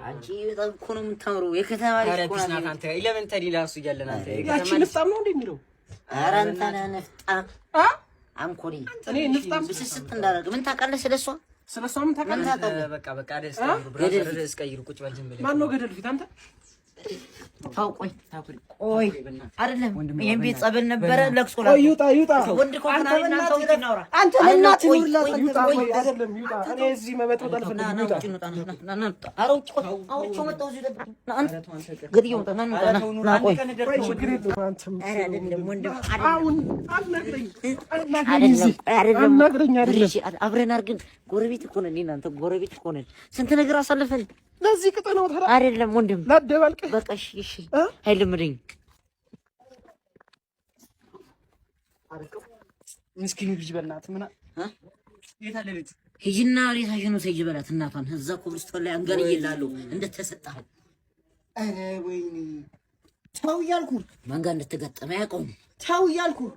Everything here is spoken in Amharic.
አንቺ በጣም እኮ ነው የምታምረው። የከተማ ልጅ እኮ ናት አንተ። ኤሌመንተሪ ላሱ እያለን አንተ ያቺ ንፍጣም ነው እንዴ የሚለው? ኧረ አንተ ነህ ንፍጣም አንኮኒ። እኔ ንፍጣም ብስስት እንዳደረግ ምን ታውቃለህ ስለሷ? ስለሷ ምን ታውቃለህ? በቃ ደስ ብራዘር እስቀይሩ ቁጭ በል ዝም ብለህ። ማን ነው ገደል ፊት አንተ? ቆይ አይደለም ይሄን ቤት ጸበል ነበረ ለቅሶ ላይ ይውጣ ወንድ ኮና እናንተ ውጪ እናውራ አንተ እናት ይውላ አይደለም ይውጣ እኔ እዚህ መበጥበጥ አልፈልግም ይውጣ አሮጭ አውርቾ መጣው እዚህ ደብቅ አንተ ገድየው ና ቆይ ችግር የለውም አንተም አይደለም ወንድም አሁን አናግረኝ አብረን አድርገን ጎረቤት እኮ ነን እናንተ ጎረቤት እኮ ነን ስንት ነገር አሳልፈን ለዚህ ቅጠናው ተራ አይደለም ወንድም ላደባልቅ በቃ እሺ አይልምድኝ ምስኪኑ ልጅ በእናትህ ምን የታለ ልጅ ሂጂና ሬሳሽን ነው ሰይጅ በላት እናቷን እዛ ኮብልስቶን ላይ አንገር ይላሉ እንደተሰጣህ አረ ወይኔ ተው እያልኩህ መንጋ እንደተገጠመ ያቆም ተው እያልኩህ